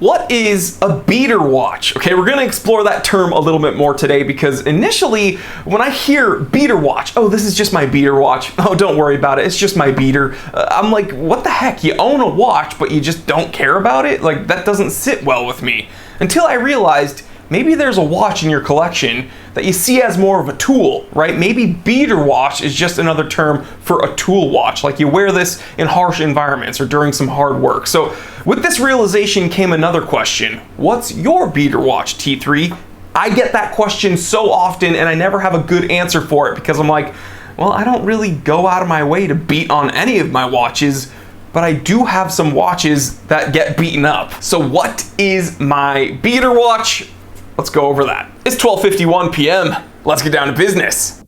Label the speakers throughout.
Speaker 1: What is a beater watch? Okay, we're gonna explore that term a little bit more today because initially when I hear beater watch, oh, this is just my beater watch. Oh, don't worry about it, it's just my beater. I'm like, what the heck? You own a watch, but you just don't care about it? Like, that doesn't sit well with me. Until I realized maybe there's a watch in your collection that you see as more of a tool, right? Maybe beater watch is just another term for a tool watch. Like you wear this in harsh environments or during some hard work. So with this realization came another question. What's your beater watch, T3? I get that question so often and I never have a good answer for it because I'm like, well, I don't really go out of my way to beat on any of my watches, but I do have some watches that get beaten up. So what is my beater watch? Let's go over that. It's 12:51 p.m. Let's get down to business.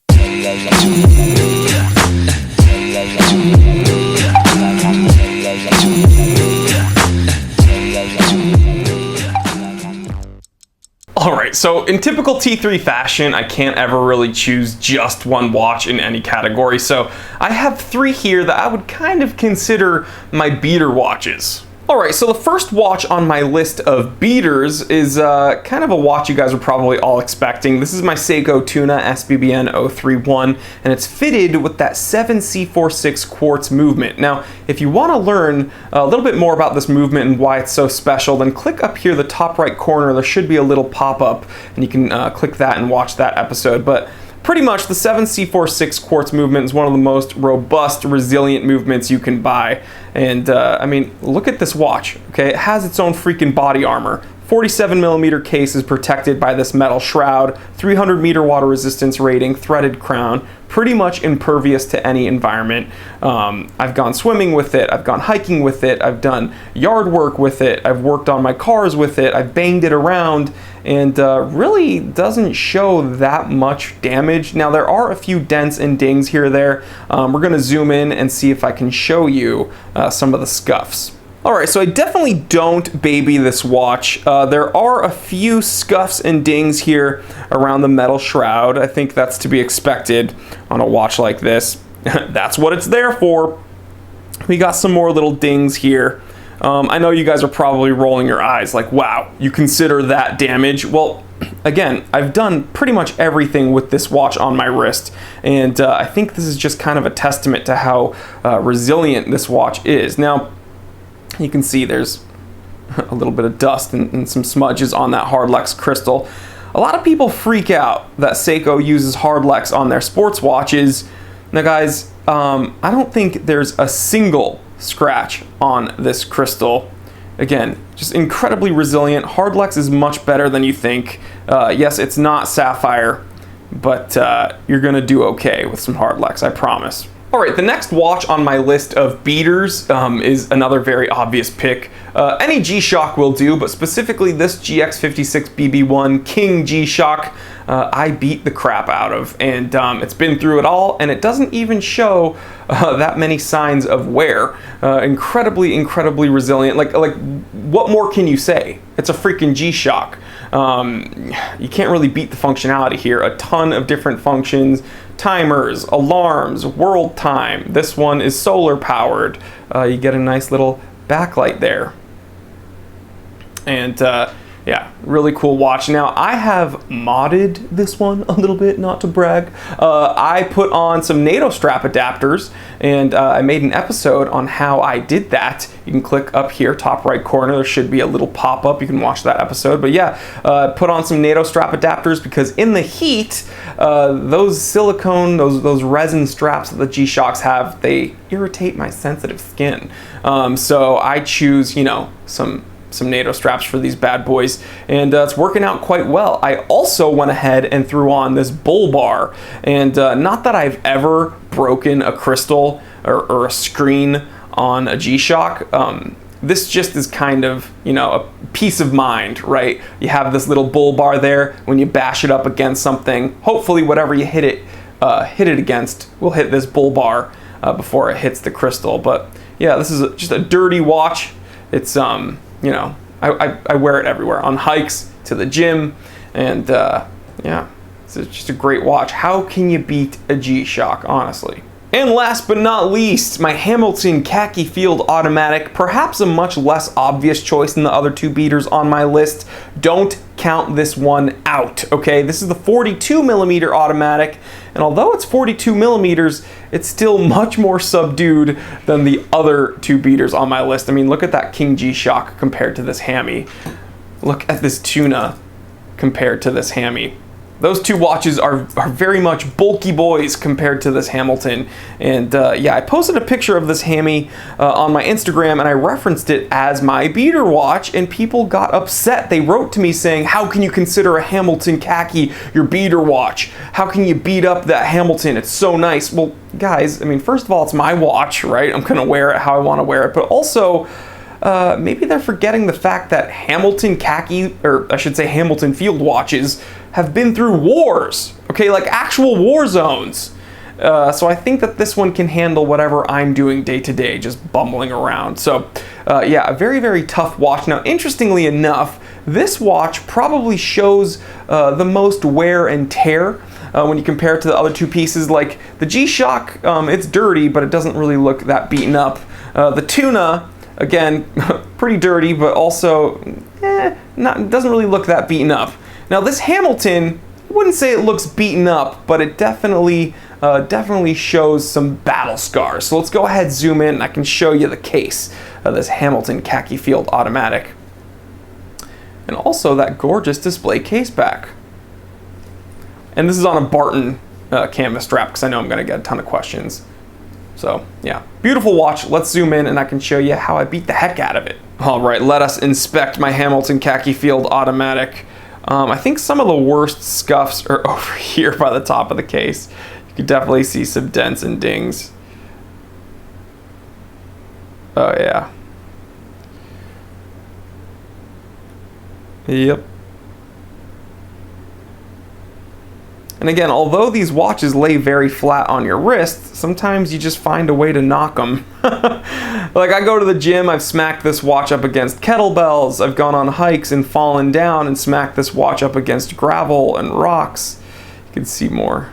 Speaker 1: All right, so in typical T3 fashion, I can't ever really choose just one watch in any category. So I have three here that I would kind of consider my beater watches. All right, so the first watch on my list of beaters is kind of a watch you guys are probably all expecting. This is my Seiko Tuna SBB 031, and it's fitted with that 7C46 quartz movement. Now, if you want to learn a little bit more about this movement and why it's so special, then click up here the top right corner. There should be a little pop-up, and you can click that and watch that episode. But pretty much the 7C46 quartz movement is one of the most robust, resilient movements you can buy. And I mean, look at this watch, okay? It has its own freaking body armor. 47mm case is protected by this metal shroud, 300-meter water resistance rating, threaded crown, pretty much impervious to any environment. I've gone swimming with it, I've gone hiking with it, I've done yard work with it, I've worked on my cars with it, I've banged it around, and really doesn't show that much damage. Now there are a few dents and dings here or there. We're gonna zoom in and see if I can show you some of the scuffs. All right, so I definitely don't baby this watch. There are a few scuffs and dings here around the metal shroud. I think that's to be expected on a watch like this. That's what it's there for. We got some more little dings here. I know you guys are probably rolling your eyes like, wow, you consider that damage? Well, again, I've done pretty much everything with this watch on my wrist, and I think this is just kind of a testament to how resilient this watch is. Now, you can see there's a little bit of dust and some smudges on that Hardlex crystal. A lot of people freak out that Seiko uses Hardlex on their sports watches. Now guys, I don't think there's a single scratch on this crystal. Again, just incredibly resilient. Hardlex is much better than you think. Yes, it's not sapphire, but you're gonna do okay with some Hardlex, I promise. All right, the next watch on my list of beaters is another very obvious pick. Any G-Shock will do, but specifically this GX56 BB1 King G-Shock, I beat the crap out of, and it's been through it all, and it doesn't even show that many signs of wear. Incredibly, incredibly resilient. Like, what more can you say? It's a freaking G-Shock. You can't really beat the functionality here. A ton of different functions. Timers, alarms, world time. This one is solar powered. You get a nice little backlight there. And yeah, really cool watch. Now, I have modded this one a little bit, not to brag. I put on some NATO strap adapters, and I made an episode on how I did that. You can click up here, top right corner. There should be a little pop-up. You can watch that episode. But yeah, put on some NATO strap adapters because in the heat, those silicone, those resin straps that the G-Shocks have, they irritate my sensitive skin. So I choose, you know, some NATO straps for these bad boys, and it's working out quite well. I also went ahead and threw on this bull bar, and not that I've ever broken a crystal or a screen on a G-Shock. This just is kind of, you know, a peace of mind, right? You have this little bull bar there. When you bash it up against something, hopefully whatever you hit it against will hit this bull bar before it hits the crystal. But yeah, this is just a dirty watch. It's you know, I wear it everywhere, on hikes, to the gym, and yeah, it's just a great watch. How can you beat a G-Shock, honestly? And last but not least, my Hamilton Khaki Field Automatic, perhaps a much less obvious choice than the other two beaters on my list. Don't count this one out, okay? This is the 42mm automatic, and although it's 42mm, it's still much more subdued than the other two beaters on my list. I mean, look at that King G-Shock compared to this hammy. Look at this Tuna compared to this hammy. Those two watches are very much bulky boys compared to this Hamilton. And yeah, I posted a picture of this hammy on my Instagram, and I referenced it as my beater watch, and people got upset. They wrote to me saying, how can you consider a Hamilton Khaki your beater watch? How can you beat up that Hamilton? It's so nice. Well, guys, I mean, first of all, it's my watch, right? I'm gonna wear it how I wanna wear it, but also, maybe they're forgetting the fact that Hamilton Khaki, or I should say Hamilton Field watches, have been through wars, okay, like actual war zones. So I think that this one can handle whatever I'm doing day to day, just bumbling around. So yeah, a very, very tough watch. Now, interestingly enough, this watch probably shows the most wear and tear when you compare it to the other two pieces. Like the G-Shock, it's dirty, but it doesn't really look that beaten up. The Tuna, again, pretty dirty, but also doesn't really look that beaten up. Now this Hamilton, I wouldn't say it looks beaten up, but it definitely shows some battle scars. So let's go ahead, zoom in, and I can show you the case of this Hamilton Khaki Field Automatic. And also that gorgeous display case back. And this is on a Barton canvas strap, because I know I'm going to get a ton of questions. So yeah, beautiful watch. Let's zoom in and I can show you how I beat the heck out of it. All right, let us inspect my Hamilton Khaki Field Automatic. I think some of the worst scuffs are over here by the top of the case. You can definitely see some dents and dings. Oh yeah. Yep. And again, although these watches lay very flat on your wrist, sometimes you just find a way to knock them. Like I go to the gym, I've smacked this watch up against kettlebells, I've gone on hikes and fallen down and smacked this watch up against gravel and rocks. You can see more.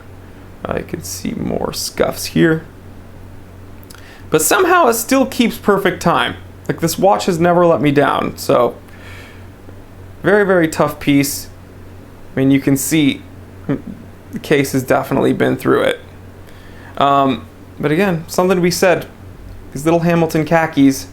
Speaker 1: I can see more scuffs here. But somehow it still keeps perfect time. Like this watch has never let me down. So very, very tough piece. I mean, you can see the case has definitely been through it. But again, something to be said. These little Hamilton khakis,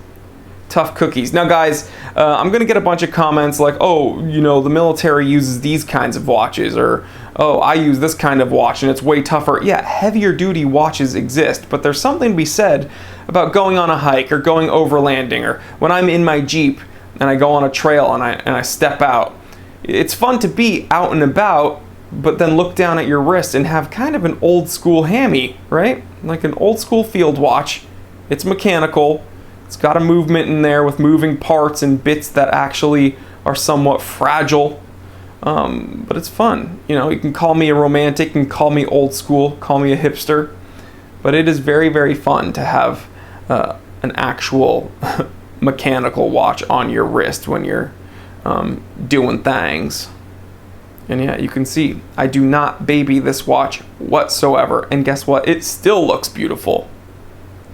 Speaker 1: tough cookies. Now guys, I'm gonna get a bunch of comments like, oh, you know, the military uses these kinds of watches, or oh, I use this kind of watch and it's way tougher. Yeah, heavier duty watches exist, but there's something to be said about going on a hike or going overlanding, or when I'm in my Jeep and I go on a trail and I step out. It's fun to be out and about, but then look down at your wrist and have kind of an old school hammy, right? Like an old school field watch. It's mechanical. It's got a movement in there with moving parts and bits that actually are somewhat fragile. But it's fun. You know, you can call me a romantic, you can call me old school, call me a hipster. But it is very, very fun to have an actual mechanical watch on your wrist when you're doing things. And yeah, you can see, I do not baby this watch whatsoever. And guess what? It still looks beautiful.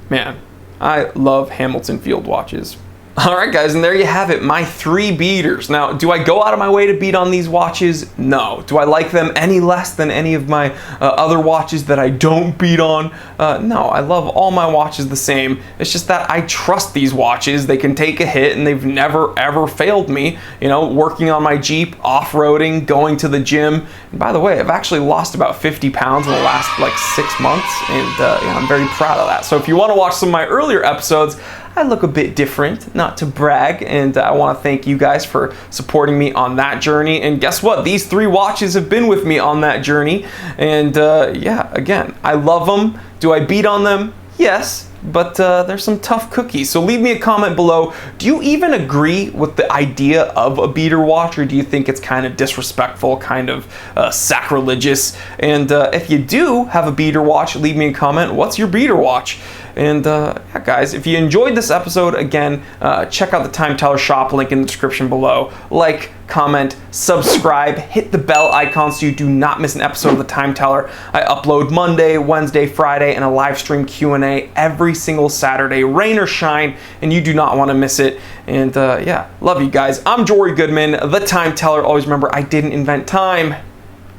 Speaker 1: Man, I love Hamilton Field watches. All right, guys, and there you have it, my 3 beaters. Now, do I go out of my way to beat on these watches? No. Do I like them any less than any of my other watches that I don't beat on? No, I love all my watches the same. It's just that I trust these watches. They can take a hit, and they've never, ever failed me. You know, working on my Jeep, off-roading, going to the gym. And by the way, I've actually lost about 50 pounds in the last, like, 6 months, and yeah, I'm very proud of that. So if you want to watch some of my earlier episodes, I look a bit different, not to brag, and I want to thank you guys for supporting me on that journey. And guess what? These 3 watches have been with me on that journey, and yeah, again, I love them. Do I beat on them? Yes, but there's some tough cookies. So leave me a comment below. Do you even agree with the idea of a beater watch, or do you think it's kind of disrespectful, kind of sacrilegious? And if you do have a beater watch, leave me a comment. What's your beater watch? And yeah, guys, if you enjoyed this episode, again, check out the Time Teller shop link in the description below. Like, comment, subscribe, hit the bell icon so you do not miss an episode of the Time Teller. I upload Monday, Wednesday, Friday, and a live stream Q&A every single Saturday, rain or shine, and you do not want to miss it. And yeah, love you guys. I'm Jory Goodman, the Time Teller. Always remember, I didn't invent time,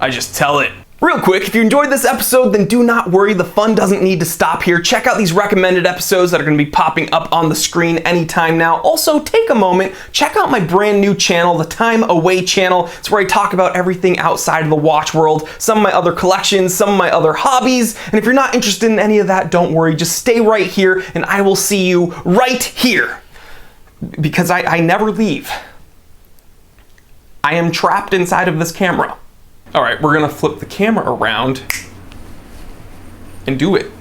Speaker 1: I just tell it. Real quick, if you enjoyed this episode, then do not worry, the fun doesn't need to stop here. Check out these recommended episodes that are going to be popping up on the screen anytime now. Also, take a moment, check out my brand new channel, the Time Away channel. It's where I talk about everything outside of the watch world, some of my other collections, some of my other hobbies. And if you're not interested in any of that, don't worry, just stay right here and I will see you right here. Because I never leave. I am trapped inside of this camera. All right, we're gonna flip the camera around and do it.